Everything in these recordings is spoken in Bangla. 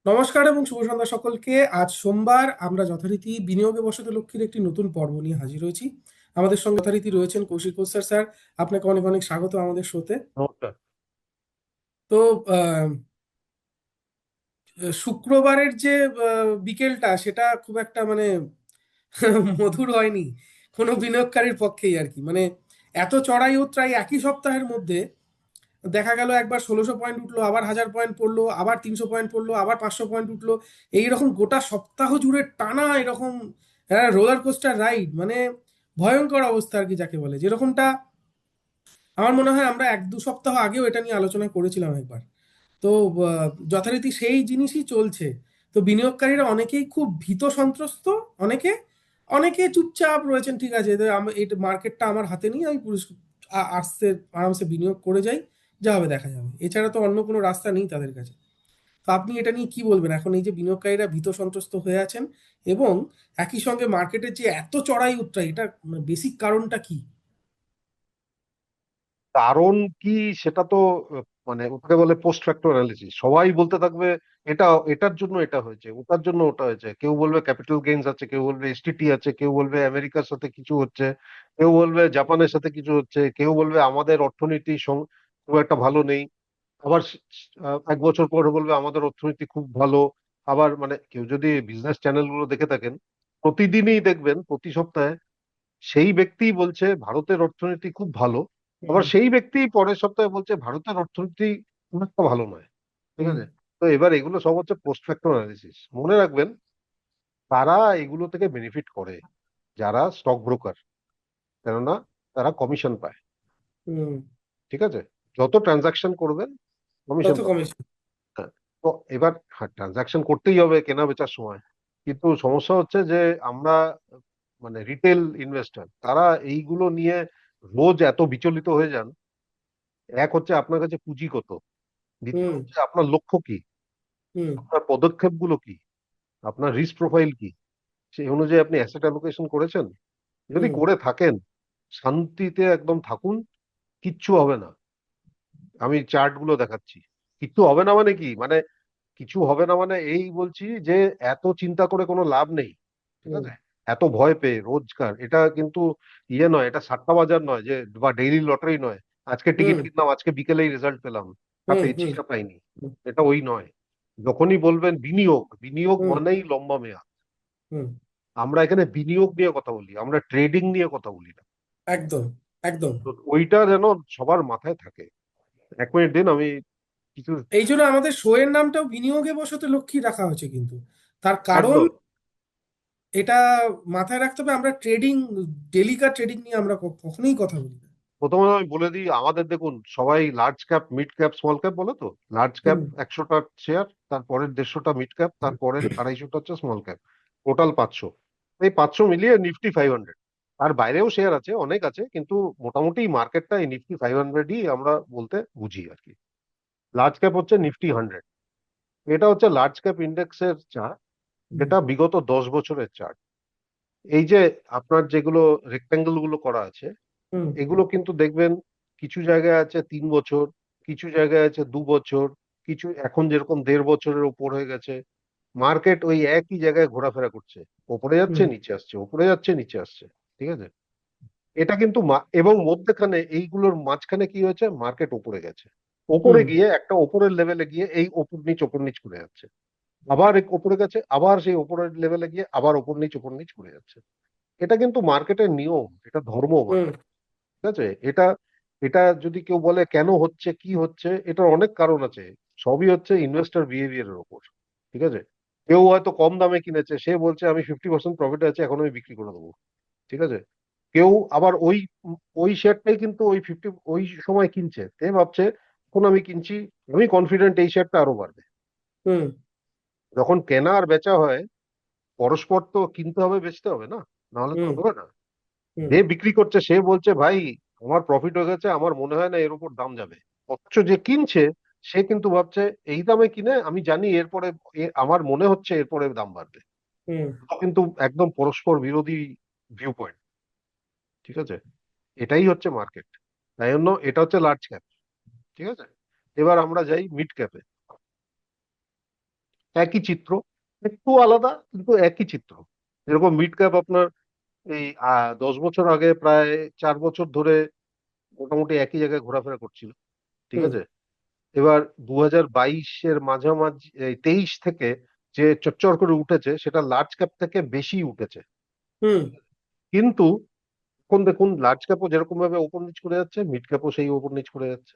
নমস্কার এবং শুভ সন্ধ্যা সকলকে। আজ সোমবার আমরা যথারীতি বিনিয়োগে বসতে লক্ষ্মীর একটি নতুন পর্ব নিয়ে হাজির হয়েছি। আমাদের সঙ্গে যথারীতি রয়েছেন কৌশিক কোস্টার স্যার। আপনাকে অনেক অনেক স্বাগত আমাদের শোতে। নমস্কার। তো আহ, শুক্রবারের যে বিকেলটা সেটা খুব একটা মানে মধুর হয়নি কোনো বিনিয়োগকারীর পক্ষেই আর কি। মানে এত চড়াই উতরাই একই সপ্তাহের মধ্যে দেখা গেল একবার 1600 পয়েন্ট উঠলো, আবার 1000 পয়েন্ট পড়লো, আবার 300 পয়েন্ট পড়লো, আবার 500 পয়েন্ট উঠলো। এইরকম গোটা সপ্তাহ জুড়ে টানা এরকম রোলার কোস্টার রাইড, মানে ভয়ঙ্কর অবস্থা আর কি যাকে বলে। যেরকমটা আমার মনে হয় আমরা 1-2 সপ্তাহ আগেও এটা নিয়ে আলোচনা করেছিলাম একবার। তো যথারীতি সেই জিনিসই চলছে। তো বিনিয়োগকারীরা অনেকেই খুব ভীত সন্ত্রস্ত, অনেকে অনেকে চুপচাপ রয়েছেন। ঠিক আছে, এই মার্কেটটা আমার হাতে নিয়ে আমি আস্তে আরামসে বিনিয়োগ করে যাই, যা হবে দেখা যাবে। এছাড়া তো অন্য কোনো রাস্তা নেই তাদের কাছে। তো আপনি এটা নিয়ে কি বলবেন এখন, এই যে বিনিয়োগকারীরা ভীত সন্ত্রস্ত হয়ে আছেন এবং একই সঙ্গে মার্কেটের যে এত চড়াই উতরাই, এটা বেসিক কারণটা কি? কারণ কি সেটা তো মানে ওটাকে বলে পোস্ট ফ্যাক্টর অ্যানালিসিস। সবাই বলতে থাকবে এটা এটার জন্য এটা হয়েছে, ওটার জন্য ওটা হয়েছে। কেউ বলবে ক্যাপিটাল গেইনস আছে, কেউ বলবে এসটিটি আছে, কেউ বলবে আমেরিকার সাথে কিছু হচ্ছে, কেউ বলবে জাপানের সাথে কিছু হচ্ছে, কেউ বলবে আমাদের অর্থনীতি খুব একটা ভালো নেই। আবার 1 বছর পর বলবে আমাদের অর্থনীতি খুব ভালো। আবার মানে কেউ যদি বিজনেস চ্যানেল গুলো দেখে থাকেন, প্রতিদিনই দেখবেন, প্রতি সপ্তাহে সেই ব্যক্তি বলছে ভারতের অর্থনীতি খুব ভালো। হুম। আবার সেই ব্যক্তি পরের সপ্তাহে বলছে ভারতের অর্থনীতি খুব একটা ভালো নয়। ঠিক হুম। আছে? তো এবার এগুলো সব হচ্ছে পোস্ট ফ্যাক্টর অ্যানালিসিস। মনে রাখবেন, তারা এগুলো থেকে বেনিফিট করে যারা স্টক ব্রোকার, কেননা তারা কমিশন পায়। হুম। ঠিক আছে? যত ট্রানজাকশন করবেন তত কমিশন পাবেন। কমিশন। হ্যাঁ। তো এবার ট্রানজাকশন করতেই হবে কেনা বেচার সময়। কিন্তু সমস্যা হচ্ছে যে আমরা মানে রিটেল ইনভেস্টর, তারা এইগুলো নিয়ে রোজ এত বিচলিত হয়ে যান। এক হচ্ছে আপনার কাছে পুঁজি কত, দ্বিতীয় হুম। হচ্ছে আপনার লক্ষ্য কি, হুম। আপনার পদক্ষেপগুলো কি, আপনার রিস্ক প্রোফাইল কি, সেই অনুযায়ী আপনি অ্যাসেট অ্যালোকেশন করেছেন। যদি হুম। করে থাকেন, শান্তিতে একদম থাকুন, কিচ্ছু হবে না। আমি চার্ট গুলো দেখাচ্ছি। কিচ্ছু হবে না মানে কি, মানে কিছু হবে না মানে এই বলছি যে এত চিন্তা করে কোনো লাভ নেই। ঠিক হুম। আছে? এত ভয় পেয়ে রোজকার, এটা কিন্তু ইয়ে নয়, এটা সাট্টা বাজার নয়, যে বা ডেইলি লটারি নয়। আজকে টিকিট হুম। কিনলাম, আজকে বিকেলেই রেজাল্ট পেলাম, হুম। পেয়েছি হুম। না পাইনি। এটা ওই নয়। যখনই বলবেন বিনিয়োগ, বিনিয়োগ হুম। মানেই লম্বা মেয়াদ। হুম। আমরা এখানে বিনিয়োগ নিয়ে কথা বলি, আমরা ট্রেডিং নিয়ে কথা বলি না। একদম। একদম। তো ওইটা যেন সবার মাথায় থাকে। 1 মিনিট দিন, আমি কিছু। এই জন্য আমাদের শোয়ের নামটাও বিনিয়োগে বসতে লক্ষ্মী রাখা হয়েছে কিন্তু। তার কারণ একদম। এটা মাথায় রাখতে হবে, আমরা ট্রেডিং, ডেলিকার ট্রেডিং নিয়ে আমরা কখনোই কথা বলি না। প্রথমে আমি বলে দিই, আমাদের দেখুন সবাই large cap, mid cap, small cap বলে তো। লার্জ ক্যাপ হুম। 100টা শেয়ার, তারপরের 150টা মিড ক্যাপ, তারপরের 250টা হচ্ছে স্মল ক্যাপ। টোটাল 500। এই 500 মিলিয়ে নিফটি 500। তার বাইরেও শেয়ার আছে, অনেক আছে, কিন্তু মোটামুটি মার্কেটটা এই নিফটি 500ই আমরা বলতে বুঝি আর কি। লার্জ ক্যাপ হচ্ছে নিফটি 100। এটা হচ্ছে লার্জ ক্যাপ ইন্ডেক্সের চার্ট। হুম। এটা বিগত 10 বছরের চার্ট। এই যে আপনার যেগুলো রেক্ট্যাঙ্গেল গুলো করা আছে, হুম। এগুলো কিন্তু দেখবেন কিছু জায়গায় আছে 3 বছর, কিছু জায়গায় আছে 2 বছর, কিছু এখন যেরকম 1.5 বছরের উপর হয়ে গেছে। মার্কেট ওই একই জায়গায় ঘোরাফেরা করছে, ওপরে যাচ্ছে হুম। নিচে আসছে, ওপরে যাচ্ছে নিচে আসছে। ঠিক আছে? এটা কিন্তু এবং মধ্যখানে এইগুলোর মাঝখানে কি হয়েছে, মার্কেট উপরে গেছে। ওপরে হুম। গিয়ে একটা ওপরের লেভেলে গিয়ে এই ওপর নিচ করে যাচ্ছে। আবার ওপরে গেছে, আবার সেই ওপরের লেভেলে গিয়ে আবার ওপর নিচ করে যাচ্ছে। এটা কিন্তু মার্কেটের নিয়ম, এটা ধর্ম হুম। মার্কেট। ঠিক আছে? এটা এটা যদি কেউ বলে কেন হচ্ছে, কি হচ্ছে, এটার অনেক কারণ আছে। সবই হচ্ছে ইনভেস্টর বিহেভিয়ারের উপর। ঠিক আছে? কেউ হয়তো কম দামে কিনেছে, সে বলছে আমি 50% প্রফিট আছে, এখন আমি বিক্রি করে দেবো। ঠিক আছে? কেউ আবার ওই ওই শেয়ারটাই কিন্তু ওই সময় কিনছে, সে ভাবছে এখন আমি কিনছি, আমি কনফিডেন্ট এই শেয়ারটা আরো বাড়বে। হুম। যখন কেনা আর বেচা হয়, পরস্পর তো কিনতে হবে বেচতে হবে না, নাহলে তো হুম। হবে না। হুম। যে বিক্রি করছে সে বলছে ভাই আমার প্রফিট হয়ে গেছে, আমার মনে হয় না এর উপর দাম যাবে। অথচ যে কিনছে সে কিন্তু ভাবছে এই দামে কিনে আমি জানি এরপরে আমার মনে হচ্ছে এরপরে দাম বাড়বে। হুম। তো কিন্তু একদম পরস্পর বিরোধী ভিউ পয়েন্ট। ঠিক আছে? এটাই হচ্ছে মার্কেট। তাই জন্য এটা হচ্ছে লার্জ ক্যাপ। ঠিক আছে? এবার আমরা যাই মিড ক্যাপে। একই চিত্র, একটু আলাদা কিন্তু একই চিত্র। যেরকম মিড ক্যাপ আপনার এই 10 বছর আগে প্রায় 4 বছর ধরে মোটামুটি একই জায়গায় ঘোরাফেরা করছিল, ঠিক হুম আছে। এবার 2022-এর মাঝামাঝি, এই 23 থেকে যে চচ্চর করে উঠেছে সেটা লার্জ ক্যাপ থেকে বেশি উঠেছে। হুম কিন্তু এখন দেখুন লার্জ ক্যাপও যেরকম ভাবে ওপর নিচ করে যাচ্ছে, মিড ক্যাপও সেই ওপর নিচ করে যাচ্ছে।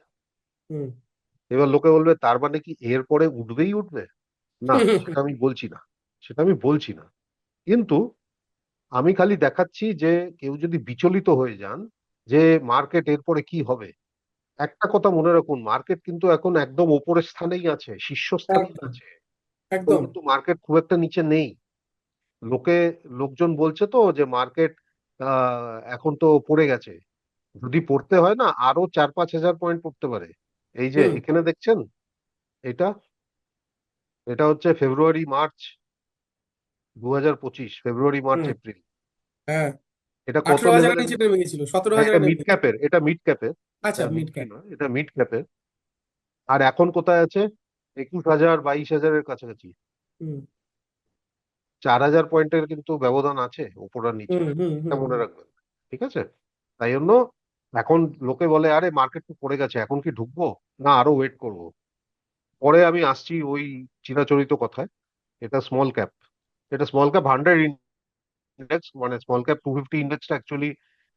হুম এবার লোকে বলবে তার মানে কি এর পরে উঠবেই উঠবে? না, সেটা হুম আমি বলছি না, সেটা আমি বলছি না। কিন্তু আমি খালি দেখাচ্ছি যে কেউ যদি বিচলিত হয়ে যান যে মার্কেট এরপরে কি হবে, একটা কথা মনে রাখুন, মার্কেট কিন্তু এখন একদম ওপরের স্থানেই আছে, শীর্ষস্থানেই একদম আছে। এখন একদম। কিন্তু মার্কেট খুব একটা নিচে নেই। লোকে লোকজন বলছে তো যে মার্কেট এখন তো পড়ে গেছে। যদি পড়তে হয় না আরো 4-5 হাজার পয়েন্ট পড়তে পারে। এই যে হুম এখানে দেখছেন, এটা এটা হচ্ছে ফেব্রুয়ারি মার্চ 2025, ফেব্রুয়ারি মার্চ হুম। এপ্রিল। হ্যাঁ, এটা কত 18,000-এর লেভেলে নিচে গেছে? নেমে গেছিল, সতেরো এটা হাজারে মিড নেমে গেছিল। ক্যাপের, এটা মিড ক্যাপের, এটা আচ্ছা, মিড নিফটি ক্যাপ। নয়, এটা মিড ক্যাপের। আর এখন কোথায় আছে? 21,000 22,000-এর কাছাকাছি। হুম 4,000 পয়েন্টের কিন্তু ব্যবধান আছে উপর আর নিচে, হুম হুম এটা হুম মনে হুম রাখবেন। ঠিক আছে? তাই জন্য এখন লোকে বলে আরে মার্কেট তো পড়ে গেছে, এখন কি ঢুকবো না আরো ওয়েট করব? পরে আমি আসছি ওই চিরাচরিত কথায়। এটা স্মল ক্যাপ, এটা স্মল ক্যাপ 100 ইন্ডেক্স, মানে স্মল ক্যাপ 250 ইন্ডেক্সটা অ্যাকচুয়ালি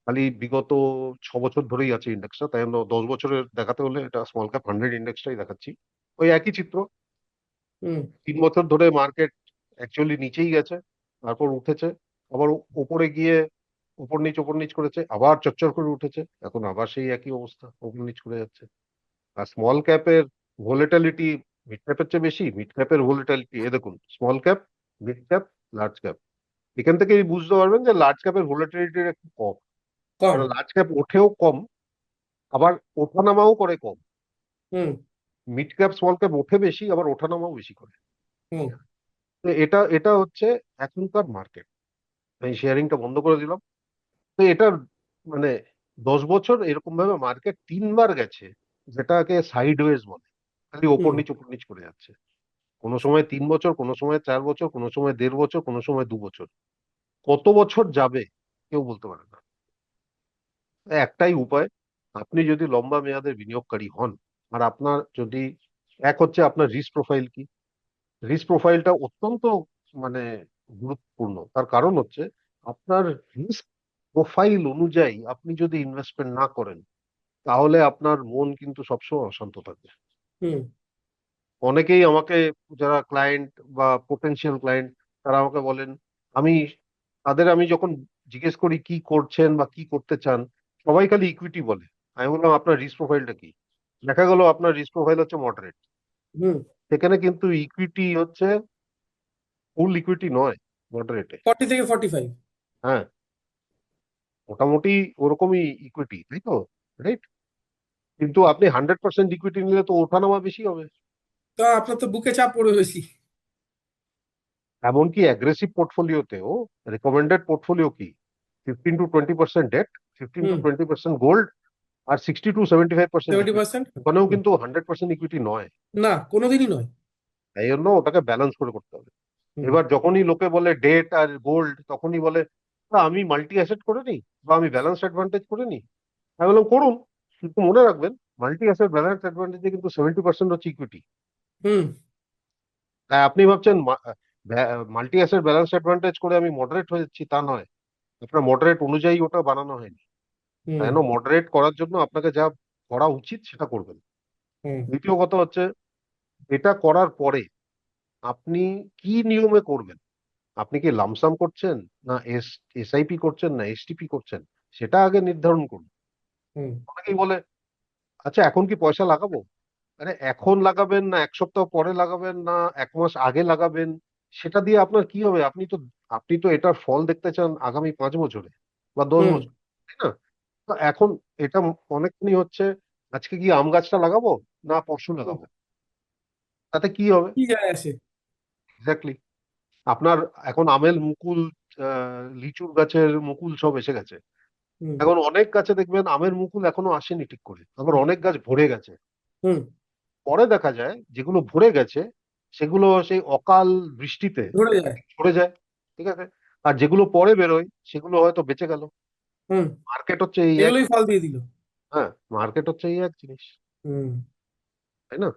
খালি বিগত 6 বছর ধরেই আছে ইন্ডেক্সটা, তাই জন্য 10 বছরের দেখাতে হলে এটা স্মল ক্যাপ 100 ইন্ডেক্সটাই দেখাচ্ছি। ওই একই চিত্র। হুম 3 বছর ধরে মার্কেট অ্যাকচুয়ালি নিচেই গেছে, তারপর উঠেছে, আবার উপরে গিয়ে উপর নিচ করেছে, আবার চচ্চর করে উঠেছে, এখন আবার সেই একই অবস্থা, উপর নিচ করে যাচ্ছে। আর স্মল ক্যাপের ভোলেটালিটি মিড ক্যাপের চেয়ে বেশি, মিড ক্যাপের ভোলেটালিটি এ দেখুন, small cap, mid cap, large cap. এখান থেকেই বুঝতে পারবেন যে লার্জ ক্যাপের ভোলেটিলিটি একটু কম, কম। কারণ লার্জ ক্যাপ ওঠেও কম, আবার ওঠানামাও করে কম। হুম মিড ক্যাপ স্মল ক্যাপ ওঠে বেশি, আবার ওঠানামাও বেশি করে। হুম তো এটা এটা হচ্ছে এখনকার মার্কেট। আমি শেয়ারিংটা বন্ধ করে দিলাম। তো এটা মানে 10 বছর এরকম ভাবে মার্কেট 3 বার গেছে, যেটাকে সাইড ওয়েজ বলে, খালি হুম ওপর নিচ করে যাচ্ছে। কোনো সময় 3 বছর, কোনো সময় 4 বছর, কোনো সময় 1.5 বছর, কোনো সময় 2 বছর। কত বছর যাবে কেউ বলতে পারে না। একটাই উপায়, আপনি যদি লম্বা মেয়াদের বিনিয়োগকারী হন, আর আপনার যদি, এক হচ্ছে আপনার রিস্ক প্রোফাইল কি, রিস্ক প্রোফাইলটা অত্যন্ত মানে গুরুত্বপূর্ণ। তার কারণ হচ্ছে আপনার রিস্ক প্রোফাইল অনুযায়ী আপনি যদি ইনভেস্টমেন্ট না করেন, তাহলে আপনার মন কিন্তু সবসময় অশান্ত থাকবে। হুম অনেকেই আমাকে, যারা ক্লায়েন্ট বা পোটেনশিয়াল ক্লায়েন্ট, তারা আমাকে বলেন, আমি আমি যখন জিজ্ঞেস করি কি করছেন বা কি করতে চান, সবাই খালি ইকুইটি বলে। আমি বললাম আপনার রিস্ক প্রোফাইলটা কি? দেখা গেল আপনার রিস্ক প্রোফাইল হচ্ছে মডারেট। হুম। সেখানে কিন্তু ইকুইটি হচ্ছে ফুল ইকুইটি নয়, মডারেটে। 40 থেকে 45। হ্যাঁ, মোটামুটি ওরকমই ইকুইটি, তাই তো? রাইট। কিন্তু আপনি 100% ইকুইটি নিলে তো ওঠানামা বেশি হবে। তো আপনার তো বুকে চাপ পড়ে বেশি। এমনকি অ্যাগ্রেসিভ পোর্টফোলিওতেও রেকমেন্ডেড পোর্টফোলিও কি? 15 to 20% ডেট, ফিফটিন টু হুম। টোয়েন্টি পার্সেন্ট গোল্ড, আর 60 to 75% 70%। ইকুইটি। ওখানেও হুম। কিন্তু 100% ইকুইটি নয়। না, কোনোদিনই নয়। তাই জন্য ওটাকে ব্যালেন্স করে করতে হবে। হুম এবার যখনই লোকে বলে ডেট আর গোল্ড, তখনই বলে "না, আমি মাল্টি অ্যাসেট করে নিই বা আমি ব্যালেন্স অ্যাডভান্টেজ করে নিই"। আমি বললাম করুন, কিন্তু মনে রাখবেন মাল্টি অ্যাসেট ব্যালেন্স অ্যাডভান্টেজে কিন্তু 70% হচ্ছে ইকুইটি। হুম তাই আপনি ভাবছেন মাল্টি অ্যাসেট ব্যালেন্স অ্যাডভান্টেজ করে আমি মডারেট হয়ে যাচ্ছি, তা নয়। আপনার মডারেট অনুযায়ী ওটা বানানো হয়নি। তাই হুম জন্য মডারেট করার জন্য আপনাকে যা করা উচিত সেটা করবেন। হুম দ্বিতীয় কথা হচ্ছে, এটা করার পরে আপনি কি নিয়মে করবেন, আপনি কি লামসাম করছেন, না এসআইপি করছেন, না এসটিপি করছেন, সেটা আগে নির্ধারণ করুন। হুম অনেকেই বলে আচ্ছা এখন কি পয়সা লাগাবো? আরে এখন লাগাবেন না 1 সপ্তাহ পরে লাগাবেন না 1 মাস আগে লাগাবেন, সেটা দিয়ে আপনার কি হবে? আপনি তো এটার ফল দেখতে চান আগামী 5 বছরে বা দশ হুম। বছর তাই না? তো এখন এটা অনেকখানি হচ্ছে, আজকে কি আম গাছটা লাগাবো না পরশু হুম। লাগাবো, তাতে কি হবে? কি যায় আসে? এক্স্যাক্টলি। আপনার এখন আমের মুকুল, লিচুর গাছের মুকুল সব এসে গেছে। হুম এখন অনেক গাছে দেখবেন আমের মুকুল এখনো আসেনি ঠিক করে, আবার অনেক গাছ ভরে গেছে। হুম পরে দেখা যায় যেগুলো ভরে গেছে সেগুলো সেই অকাল বৃষ্টিতে ধরে যায়। সরে যায়। ঠিক আছে। আর যেগুলো পরে বেরোয় সেগুলো হয়তো বেঁচে গেল। হুম। মার্কেট হচ্ছে এই এক। এগুলোই ফল দিয়ে দিল। হ্যাঁ, মার্কেট হচ্ছে এই এক জিনিস, হুম। তাই না?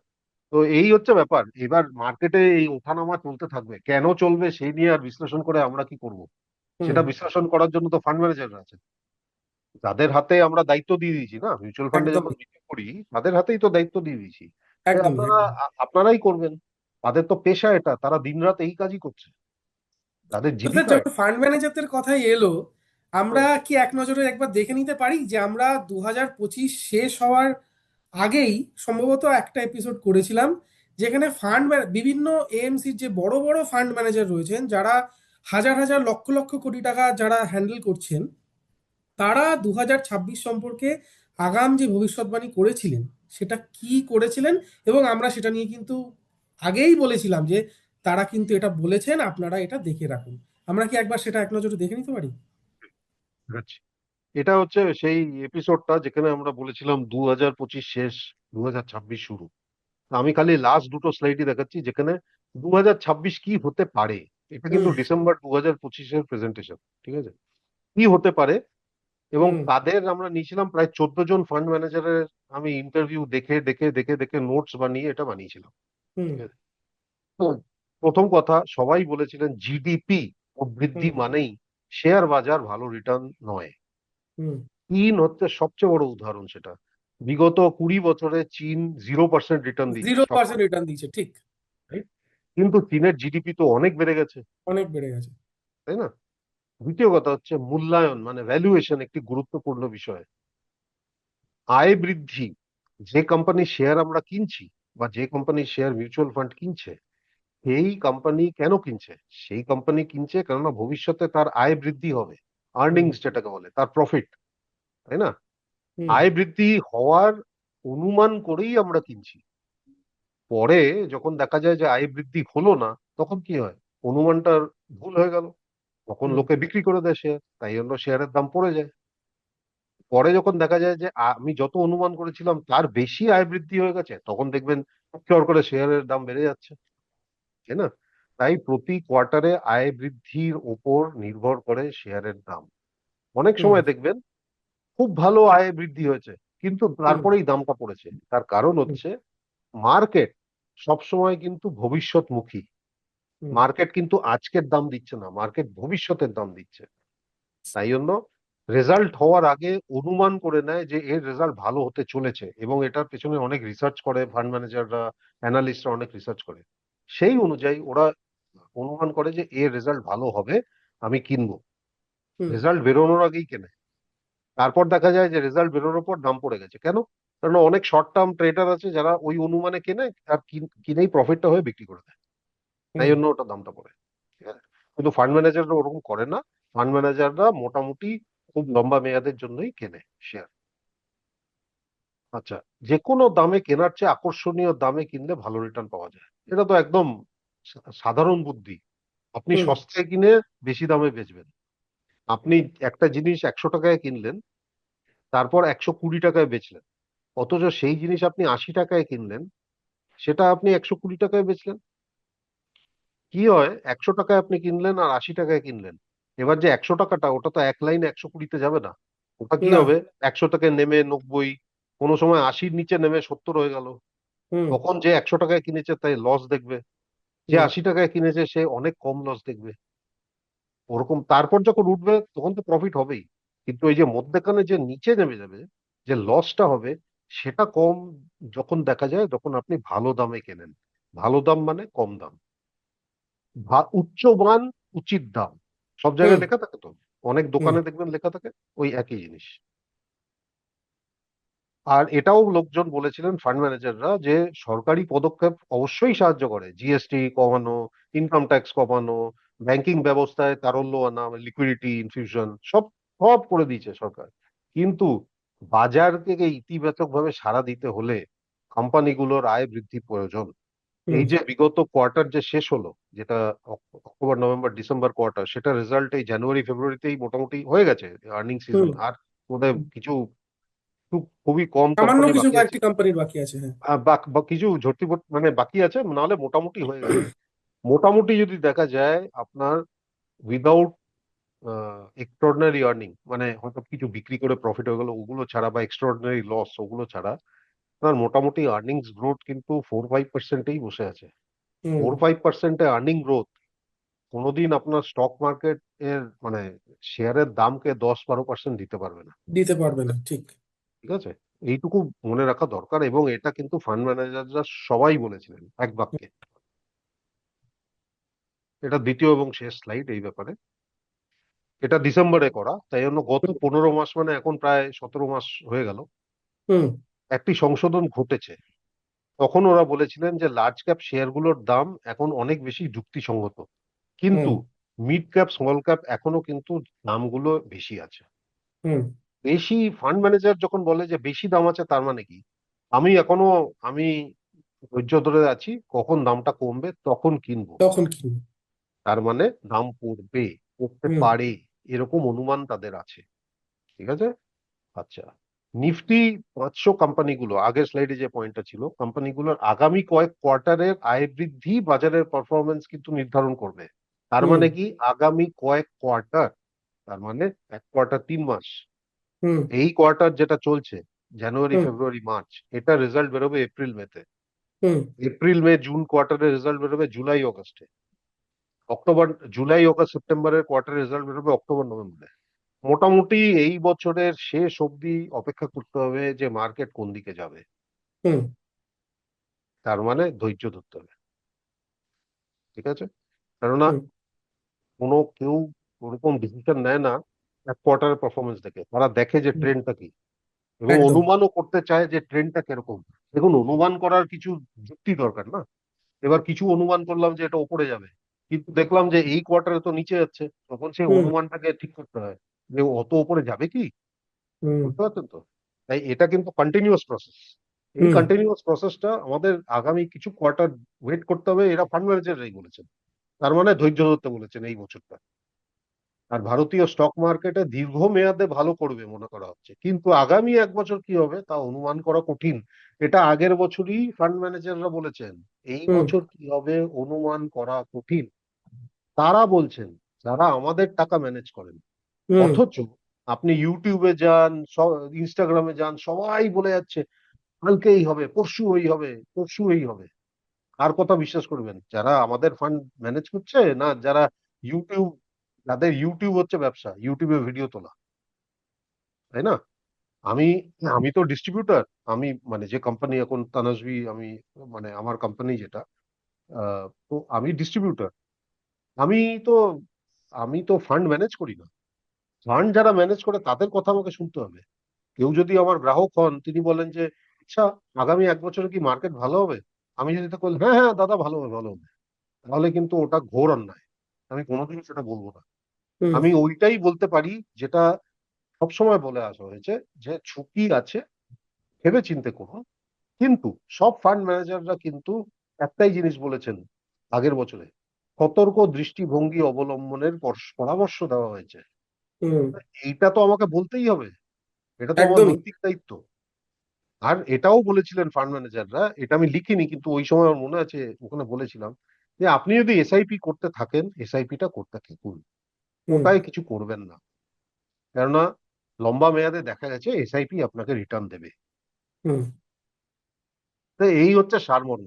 তো এই হচ্ছে ব্যাপার। এবার মার্কেটে এই ওঠানামা চলতে থাকবে, কেন চলবে সেই নিয়ে আর বিশ্লেষণ করে আমরা কি করব? হুম। সেটা বিশ্লেষণ করার জন্য তো ফান্ড ম্যানেজাররা আছে, যাদের হাতে আমরা দায়িত্ব দিয়ে দিয়েছি না, মিউচুয়াল ফান্ডে যখন একদমই। বিনিয়োগ করি তাদের হাতেই তো দায়িত্ব দিয়ে দিয়েছি। তাই একদমই আপনারা একদম। আপনারাই করবেন। তাদের তো পেশা এটা, তারা দিনরাত এই কাজই করছে, তাদের তো স্যার জীবিকা যখন এটা। ফান্ড ম্যানেজারদের কথাই এলো, আমরা হুম, কি এক নজরে একবার দেখে নিতে পারি যে আমরা 2025 শেষ হওয়ার আগেই সম্ভবত একটা এপিসোড করেছিলাম, যেখানে বিভিন্ন এএমসির যে বড় বড় ফান্ড ম্যানেজার রয়েছেন, যারা হাজার হাজার লক্ষ লক্ষ কোটি টাকা যারা হ্যান্ডেল করছেন, তারা 2026 সম্পর্কে আগাম যে ভবিষ্যৎবাণী করেছিলেন সেটা কি করেছিলেন। এবং আমরা সেটা নিয়ে কিন্তু আগেই বলেছিলাম যে তারা কিন্তু এটা বলেছেন, আপনারা এটা দেখে রাখুন। আমরা কি একবার সেটা এক নজরে দেখে নিতে পারি? বুঝছি। এটা হচ্ছে সেই এপিসোডটা যেখানে আমরা বলেছিলাম 2025 শেষ, 2026 শুরু। আমি খালি লাস্ট দুটো স্লাইডই দেখাচ্ছি যেখানে 2026 কি হতে পারে। এটা কিন্তু হুম। December 2025-এর presentation. ঠিক আছে, কি হতে পারে। এবং হুম। তাদের আমরা নিয়েছিলাম প্রায় 14 জন ফান্ড ম্যানেজারের। আমি ইন্টারভিউ দেখে দেখে দেখে দেখে নোটস বানিয়ে এটা বানিয়েছিলাম। হুম। ঠিক আছে। তো প্রথম কথা, সবাই বলেছিলেন জিডিপি বৃদ্ধি হুম। মানেই শেয়ার বাজার ভালো রিটার্ন নয়। হুম। চীন হচ্ছে সবচেয়ে বড় উদাহরণ সেটা। বিগত 20 বছরে চীন 0% রিটার্ন দিচ্ছে 0% সবসময়। রিটার্ন দিচ্ছে, ঠিক। right? কিন্তু চীনের জিডিপি তো অনেক বেড়ে গেছে, অনেক বেড়ে গেছে। তাই না? দ্বিতীয় কথা হচ্ছে মূল্যায়ন, মানে ভ্যালুয়েশন একটি গুরুত্বপূর্ণ বিষয়। আয় বৃদ্ধি, যে কোম্পানির শেয়ার আমরা কিনছি বা যে কোম্পানির শেয়ার মিউচুয়াল ফান্ড কিনছে, সেই কোম্পানি কেন কিনছে? সেই কোম্পানি কিনছে কেননা ভবিষ্যতে তার আয় বৃদ্ধি হবে। হুম। আর্নিংস যেটাকে বলে, তার প্রফিট, তাই না? হুম। আয় বৃদ্ধি হওয়ার অনুমান করেই আমরা কিনছি। পরে যখন দেখা যায় যে আয় বৃদ্ধি হলো না, তখন কি হয়? অনুমানটার ভুল হয়ে গেল, তখন হুম। লোকে বিক্রি করে দেয় শেয়ার, তাই জন্য শেয়ারের দাম পড়ে যায়। পরে যখন দেখা যায় যে আমি যত অনুমান করেছিলাম তার বেশি আয় বৃদ্ধি হয়ে গেছে, তখন দেখবেন চট করে শেয়ারের দাম বেড়ে যাচ্ছে, তাই না? তাই প্রতি কোয়ার্টারে আয় বৃদ্ধির ওপর নির্ভর করে শেয়ারের দাম। অনেক হুম। সময় দেখবেন খুব ভালো আয় বৃদ্ধি হয়েছে, কিন্তু হুম। তারপরেই দামটা পড়েছে। তার কারণ হুম। হচ্ছে মার্কেট সবসময় কিন্তু ভবিষ্যৎমুখী। হুম। মার্কেট কিন্তু আজকের দাম দিচ্ছে না, মার্কেট ভবিষ্যতের দাম দিচ্ছে। তাই জন্য রেজাল্ট হওয়ার আগে অনুমান করে নেয় যে এর রেজাল্ট ভালো হতে চলেছে, এবং এটার পেছনে অনেক রিসার্চ করে ফান্ড ম্যানেজাররা, অ্যানালিস্টরা অনেক রিসার্চ করে। সেই অনুযায়ী ওরা অনুমান করে যে এর রেজাল্ট ভালো হবে, আমি কিনবো। হুম। রেজাল্ট বেরোনোর আগেই কেনে। তারপর দেখা যায় যে রেজাল্ট বেরোনোর পর দাম পড়ে গেছে। কেন? কারণ অনেক শর্ট টার্ম ট্রেডার আছে যারা ওই অনুমানে কেনে, আর কিনেই প্রফিটটা হয়ে বিক্রি করে দেয়। তাই হুম। জন্য ওটা দামটা পড়ে। ঠিক আছে? কিন্তু ফান্ড ম্যানেজাররা ওরকম করে না। ফান্ড ম্যানেজাররা মোটামুটি খুব লম্বা মেয়াদের জন্যই কেনে শেয়ার। আচ্ছা, যে কোনো দামে কেনার চেয়ে আকর্ষণীয় দামে কিনলে ভালো রিটার্ন পাওয়া যায়, এটা তো একদম সাধারণ বুদ্ধি। আপনি হুম। সস্তায় কিনে বেশি দামে বেচবেন। আপনি একটা জিনিস 100 টাকায় কিনলেন, তারপর 120 টাকায় বেচলেন, অথচ সেই জিনিস আপনি 80 টাকায় কিনলেন, সেটা আপনি 120 টাকায় বেচলেন। কি হয়, 100 টাকায় আপনি কিনলেন আর 80 টাকায় কিনলেন, এবার যে 100 টাকাটা, ওটা তো এক লাইনে 120-তে যাবে না। ওটা কি না। হবে, 100 থেকে নেমে 90, কোনো সময় 80-র নিচে নেমে 70 হয়ে গেল। হুম। তখন যে 100 টাকায় কিনেছে তাই লস দেখবে, যে হুম। 80 টাকায় কিনেছে সে অনেক কম লস দেখবে। ওরকম তারপর যখন উঠবে তখন তো প্রফিট হবেই, কিন্তু এই যে মধ্যেখানে যে নিচে নেমে যাবে, যে লসটা হবে, সেটা কম যখন দেখা যায় তখন আপনি ভালো দামে কেনেন। ভালো দাম মানে কম দাম, উচ্চ মান, উচিত দাম, সব হুম। জায়গায় লেখা থাকে তো। অনেক হুম। দোকানে দেখবেন লেখা থাকে ওই একই জিনিস। আর এটাও লোকজন বলেছিলেন ফান্ড ম্যানেজাররা যে সরকারি পদক্ষেপ অবশ্যই সাহায্য করে, জিএসটি কমানো, ইনকাম ট্যাক্স কমানো, ব্যাংকিং ব্যবস্থায় তারল্য আনা, লিকুইডিটি ইনফিউশন, সব সব করে দিয়েছে সরকার। কিন্তু বাজারকে ইতিবাচক ভাবে সাড়া দিতে হলে কোম্পানিগুলোর আয় বৃদ্ধি প্রয়োজন। হুম। এই যে বিগত কোয়ার্টার যে শেষ হলো, যেটা অক্টোবর নভেম্বর ডিসেম্বর কোয়ার্টার, সেটা রেজাল্ট এই জানুয়ারি ফেব্রুয়ারিতেই মোটামুটি হয়ে গেছে, আর্নিং হুম। সিজন আর বোধহয় কিছু খুবই কম সামান্য কোম্পানি কিছু বাকি আছে। কয়েকটি কোম্পানির বাকি আছে, হ্যাঁ। বা কিছু মানে বাকি আছে, নাহলে মোটামুটি হয়ে গেছে। মোটামুটি যদি দেখা যায় আপনার উইদাউট এক্সট্রাঅর্ডিনারি আর্নিং, মানে হয়তো কিছু বিক্রি করে প্রফিট হয়ে গেল ওগুলো ছাড়া, বা এক্সট্রাঅর্ডিনারি লস ওগুলো ছাড়া, আপনার মোটামুটি আর্নিংস গ্রোথ কিন্তু 4-5%ই বসে আছে। হুম। 4-5%-এ আর্নিং গ্রোথ কোনোদিন আপনার স্টক মার্কেট এর মানে শেয়ারের দামকে 10-12% দিতে পারবে না। দিতে পারবে না, ঠিক। ঠিক আছে, এইটুকু মনে রাখা দরকার, এবং এটা কিন্তু ফান্ড ম্যানেজাররা সবাই বলেছিলেন এক বাক্যে। এটা দ্বিতীয় এবং শেষ স্লাইড এই ব্যাপারে। এটা ডিসেম্বরে করা, তাই জন্য গত হুম। 15 মাস, মানে এখন প্রায় 17 মাস হয়ে গেল, হুম। একটি সংশোধন ঘটেছে। তখন ওরা বলেছিলেন যে লার্জ ক্যাপ শেয়ারগুলোর দাম এখন অনেক বেশি যুক্তিসঙ্গত, হুম। কিন্তু মিড ক্যাপ স্মল ক্যাপ এখনো কিন্তু দামগুলো বেশি আছে। হুম। বেশি, ফান্ড ম্যানেজার যখন বলে যে বেশি দাম আছে, তার মানে কি? আমি এখনো, আমি ধৈর্য ধরে আছি, কখন দামটা কমবে তখন কিনবো। তখন কি? তার মানে দাম পড়বে, পড়তে হুম। পারে, এরকম অনুমান তাদের আছে। ঠিক আছে। আচ্ছা, নিফটি 500 কোম্পানিগুলো, আগের স্লাইডে যে পয়েন্টটা ছিল, কোম্পানিগুলোর আগামী কয়েক কোয়ার্টারের আয় বৃদ্ধি বাজারের পারফরমেন্স কিন্তু নির্ধারণ করবে। তার হুম। মানে কি, আগামী কয়েক কোয়ার্টার, তার মানে এক কোয়ার্টার 3 মাস। হুম। এই কোয়ার্টার যেটা চলছে, জানুয়ারি হুম। ফেব্রুয়ারি মার্চ, এটা রেজাল্ট বেরোবে এপ্রিল মেতে। হুম। এপ্রিল মে জুন কোয়ার্টারের রেজাল্ট বেরোবে জুলাই অগস্টে। অক্টোবর, জুলাই অগস্ট সেপ্টেম্বরের কোয়ার্টারের রেজাল্ট বেরোবে অক্টোবর নভেম্বরে। মোটামুটি এই বছরের শেষ অবধি অপেক্ষা করতে হবে যে মার্কেট কোন দিকে যাবে। হুম। তার মানে ধৈর্য ধরতে হবে। ঠিক আছে, কেননা হুম। কোনো কেউ ওরকম ডিসিশন নেয় না এক কোয়ার্টারের পারফরমেন্স দেখে, তারা দেখে যে হুম। ট্রেন্ডটা কি, এবং একদম। অনুমানও করতে চায় যে ট্রেন্ডটা কিরকম। দেখুন, অনুমান করার কিছু যুক্তি দরকার না। এবার কিছু অনুমান করলাম যে এটা উপরে যাবে, কিন্তু দেখলাম যে এই কোয়ার্টারে তো নিচে যাচ্ছে, তখন সেই হুম। অনুমানটাকে ঠিক করতে হয় যে অত উপরে যাবে কি। হুম। বুঝতে পারছেন তো? তাই এটা কিন্তু কন্টিনিউয়াস প্রসেস। এই হুম। কন্টিনিউয়াস প্রসেসটা আমাদের আগামী কিছু কোয়ার্টার ওয়েট করতে হবে, এরা ফান্ড ম্যানেজাররাই বলেছেন। তার মানে ধৈর্য ধরতে বলেছেন এই বছরটা। আর ভারতীয় স্টক মার্কেটে দীর্ঘমেয়াদে ভালো করবে মনে করা হচ্ছে, কিন্তু আগামী এক বছর কি হবে তা অনুমান করা কঠিন। এটা আগের বছরই ফান্ড ম্যানেজাররা বলেছেন, এই হুম। বছর কি হবে অনুমান করা কঠিন। তারা বলছেন যারা আমাদের টাকা ম্যানেজ করেন। হুম। অথচ আপনি ইউটিউবে যান, ইনস্টাগ্রামে যান, সবাই বলে যাচ্ছে কালকে এই হবে, পরশু এই হবে, পরশু এই হবে। কার কথা বিশ্বাস করবেন, যারা আমাদের ফান্ড ম্যানেজ করছে, না যারা ইউটিউব, যাদের ইউটিউব হচ্ছে ব্যবসা, ইউটিউবে ভিডিও তোলা, তাই না? আমি আমি তো ডিস্ট্রিবিউটার। আমি মানে যে কোম্পানি এখন তানস্বী, আমি মানে আমার কোম্পানি যেটা, তো আমি ডিস্ট্রিবিউটার। আমি তো আমি তো ফান্ড ম্যানেজ করি না। ফান্ড যারা ম্যানেজ করে তাদের কথা আমাকে শুনতে হবে। কেউ যদি আমার গ্রাহক হন, তিনি বলেন যে আচ্ছা, আগামী এক বছরে কি মার্কেট ভালো হবে, আমি যদি তো বলি হ্যাঁ হ্যাঁ দাদা ভালো হবে ভালো হবে, তাহলে কিন্তু ওটা ঘোর অন্যায়। আমি কোনোদিন সেটা বলবো না। হুম। আমি ওইটাই বলতে পারি যেটা সবসময় বলে আসা হয়েছে, যে ঝুঁকি আছে, ভেবে চিন্তে করুন। কিন্তু সব ফান্ড ম্যানেজাররা কিন্তু একটাই জিনিস বলেছেন আগের বছরে, সতর্ক দৃষ্টিভঙ্গি অবলম্বনের পরামর্শ দেওয়া হয়েছে। হুম। এইটা তো আমাকে বলতেই হবে, এটা তো আমার একদমই। নৈতিক দায়িত্ব। আর এটাও বলেছিলেন ফান্ড ম্যানেজাররা, এটা আমি লিখিনি কিন্তু ওই সময় আমার মনে আছে ওখানে বলেছিলাম, যে আপনি যদি এসআইপি করতে থাকেন, এসআইপিটা করতে থাকুন, হুম। ওটাই কিছু করবেন না। কেননা লম্বা মেয়াদে দেখা গেছে এসআইপি আপনাকে রিটার্ন দেবে। হুম। তো এই হচ্ছে সারমর্ম।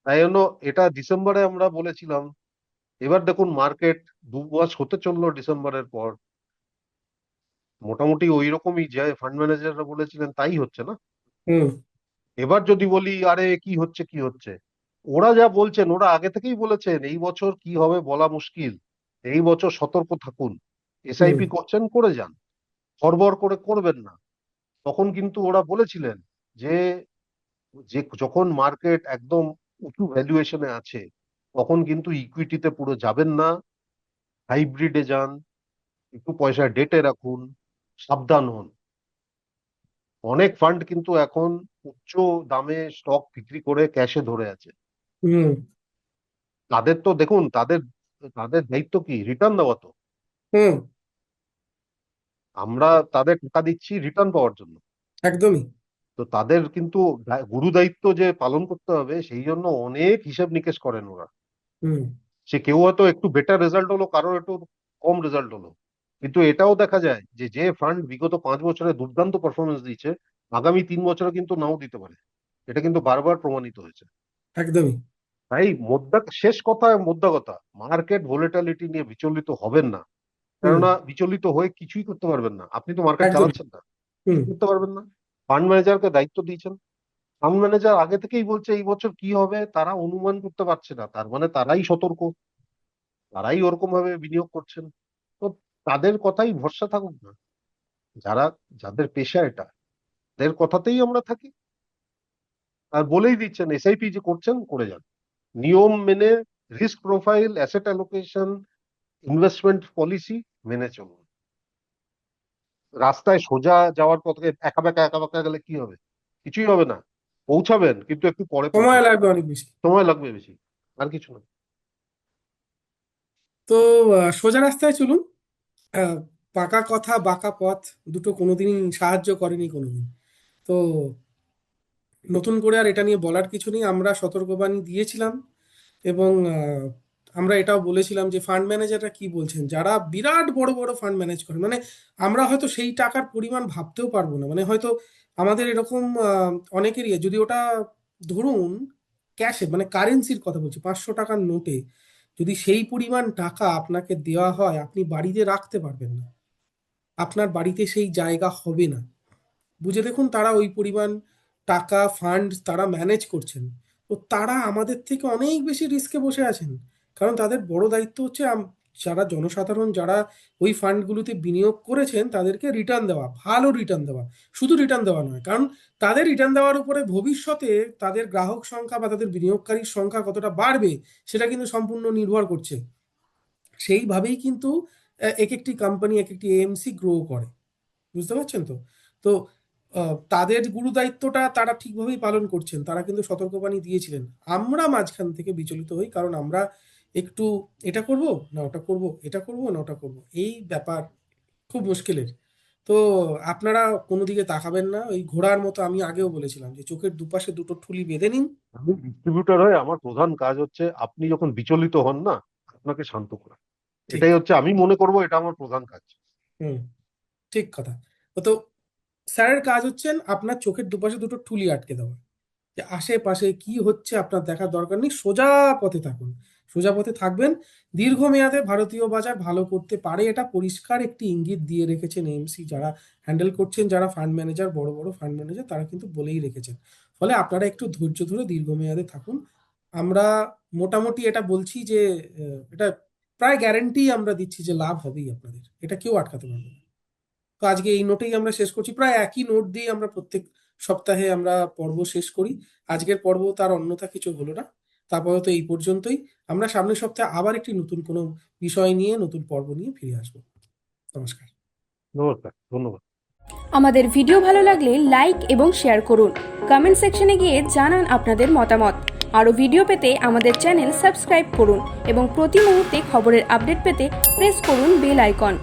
তাই জন্য এটা ডিসেম্বরে আমরা বলেছিলাম। এবার দেখুন মার্কেট 2 মাস হতে চললো ডিসেম্বরের পর, মোটামুটি ওই রকমই যে ফান্ড ম্যানেজাররা বলেছিলেন তাই হচ্ছে না। হুম। এবার যদি বলি আরে কি হচ্ছে কি হচ্ছে, ওরা যা বলছেন, ওরা আগে থেকেই বলেছেন এই বছর কি হবে বলা মুশকিল, এই বছর সতর্ক থাকুন, হুম। এসআইপি করছেন করে যান, হড়বড় করে করবেন না। তখন কিন্তু ওরা বলেছিলেন যে যে যখন মার্কেট একদম উঁচু ভ্যালুয়েশনে আছে, তখন কিন্তু ইকুইটিতে পুরো যাবেন না, হাইব্রিডে যান, একটু পয়সা ডেটে রাখুন, সাবধান হন। অনেক ফান্ড কিন্তু এখন উচ্চ দামে স্টক বিক্রি করে ক্যাশে ধরে আছে। হুম। তাদের তো দেখুন, তাদের তাদের দায়িত্ব কি, রিটার্ন দেওয়া তো। হুম। আমরা তাদের টাকা দিচ্ছি রিটার্ন পাওয়ার জন্য। একদমই। তো তাদের কিন্তু গুরু দায়িত্ব যে পালন করতে হবে, সেই জন্য অনেক হিসেব নিকেশ করেন ওরা। হুম। সে কেউ হয়তো একটু বেটার রেজাল্ট হলো, কারোর একটু কম রেজাল্ট হলো, কিন্তু এটাও দেখা যায় যে যে ফান্ড বিগত 5 বছরে দুর্দান্ত পারফরমেন্স দিয়েছে, আগামী 3 বছরে কিন্তু নাও দিতে পারে। এটা কিন্তু বারবার প্রমাণিত হয়েছে। একদমই। তাই শেষ কথা, মোদ্দা কথা, মার্কেট ভোলেটালিটি নিয়ে বিচলিত হবেন না। হুম। কেননা বিচলিত হয়ে কিছুই করতে পারবেন না, আপনি তো মার্কেট একদমই। চালাচ্ছেন না, হুম। কিছু করতে পারবেন না। ফান্ড ম্যানেজারকে দায়িত্ব দিয়েছেন, ফান্ড ম্যানেজার আগে থেকেই বলছে এই বছর কি হবে তারা অনুমান করতে পারছে না, তার মানে তারাই সতর্ক, তারাই ওরকম ভাবে বিনিয়োগ করছেন। তো তাদের কথাই ভরসা থাকুক না, যারা, যাদের পেশা এটা, তাদের কথাতেই আমরা থাকি। আর বলেই দিচ্ছেন এসআইপি যে করছেন করে যান, নিয়ম মেনে, risk profile, asset allocation, investment policy মেনে চলুন। রাস্তায় সোজা যাওয়ার পথে একা বাঁকা গেলে কি হবে? কিছুই হবে না, পৌঁছাবেন কিন্তু একটু পরে সময় পৌঁছাবেন, লাগবে অনেক বেশি। সময় লাগবে বেশি, আর কিছু না। তো সোজা রাস্তায় চলুন। আহ, পাকা কথা বাঁকা পথ দুটো কোনোদিনই সাহায্য করেনি কোনোদিন। তো নতুন করে আর এটা নিয়ে বলার কিছু নেই, আমরা সতর্কবাণী দিয়েছিলাম। এবং আমরা এটাও বলেছিলাম যে ফান্ড ম্যানেজাররা কি বলছেন, যারা বিরাট বড় বড় ফান্ড ম্যানেজ করেন, মানে আমরা হয়তো সেই টাকার পরিমাণ ভাবতেও পারবো না, মানে হয়তো আমাদের এরকম অনেকেরই, যদি ওটা ধরুন ক্যাশে, মানে কারেন্সির কথা বলছি, 500 টাকার নোটে যদি সেই পরিমাণ টাকা আপনাকে দেওয়া হয়, আপনি বাড়িতে রাখতে পারবেন না, আপনার বাড়িতে সেই জায়গা হবে না। বুঝে দেখুন, তারা ওই পরিমাণ টাকা ফান্ড তারা ম্যানেজ করছেন। তো তারা আমাদের থেকে অনেক বেশি রিস্কে বসে আছেন, কারণ তাদের বড় দায়িত্ব হচ্ছে যারা জনসাধারণ, যারা ওই ফান্ডগুলোতে বিনিয়োগ করেছেন, তাদেরকে রিটার্ন দেওয়া, ভালো রিটার্ন দেওয়া। শুধু রিটার্ন দেওয়া নয়, কারণ তাদের রিটার্ন দেওয়ার উপরে ভবিষ্যতে তাদের গ্রাহক সংখ্যা বা তাদের বিনিয়োগকারীর সংখ্যা কতটা বাড়বে, সেটা কিন্তু সম্পূর্ণ নির্ভর করছে। সেইভাবেই কিন্তু এক একটি কোম্পানি, এক একটি এএমসি গ্রো করে। বুঝতে পারছেন তো? তো তাদের গুরু দায়িত্বটা তারা ঠিকভাবেই পালন করছেন, তারা কিন্তু সতর্কবাণী দিয়েছিলেন। আমরা মাঝখান থেকে বিচলিত হই, কারণ আমরা একটু এটা করব না ওটা করব, এটা করব না ওটা করব, এই ব্যাপার খুব মুশকিলের। তো আপনারা কোনো দিকে তাকাবেন না, ওই ঘোড়ার মতো, আমি আগেও বলেছিলাম যে চোখের দুপাশে দুটো ঠুলি বেঁধে নিন। আমি ডিস্ট্রিবিউটর হয়ে আমার প্রধান কাজ হচ্ছে আপনি যখন বিচলিত হন না, আপনাকে শান্ত করা। ঠিক। এটাই হচ্ছে, আমি মনে করবো এটা আমার প্রধান কাজ। হুম। ঠিক কথা। তো স্যারের কাজ হচ্ছেন আপনার চোখের দুপাশে দুটো ঠুলি আটকে দেওয়া, যে আশেপাশে কি হচ্ছে আপনার দেখার দরকার নেই, সোজা পথে থাকুন। সোজা পথে থাকবেন, দীর্ঘমেয়াদে ভারতীয় বাজার ভালো করতে পারে, এটা পরিষ্কার একটি ইঙ্গিত দিয়ে রেখেছেন এমসি যারা হ্যান্ডেল করছেন, যারা ফান্ড ম্যানেজার, বড় বড় ফান্ড ম্যানেজার, তারা কিন্তু বলেই রেখেছেন। ফলে আপনারা একটু ধৈর্য ধরে দীর্ঘমেয়াদে থাকুন। আমরা মোটামুটি এটা বলছি যে এটা প্রায় গ্যারেন্টি আমরা দিচ্ছি যে লাভ হবেই আপনাদের, এটা কেউ আটকাতে পারবে না। তো আজকে এই নোটেই আমরা শেষ করছি, প্রায় একই নোট দিয়ে আমরা প্রত্যেক সপ্তাহে আমরা পর্ব শেষ করি। আজকের পর্ব তার অন্যথা কিছু হলো না। তারপরে তো এই পর্যন্তই। আমরা সামনের সপ্তাহে আবার একটি নতুন কোনো বিষয় নিয়ে, নতুন পর্ব নিয়ে ফিরে আসবো। নমস্কার। নমস্কার, ধন্যবাদ। আমাদের ভিডিও ভালো লাগলে লাইক এবং শেয়ার করুন। কমেন্ট সেকশনে গিয়ে জানান আপনাদের মতামত। আরও ভিডিও পেতে আমাদের চ্যানেল সাবস্ক্রাইব করুন এবং প্রতি মুহূর্তে খবরের আপডেট পেতে প্রেস করুন বেল আইকন।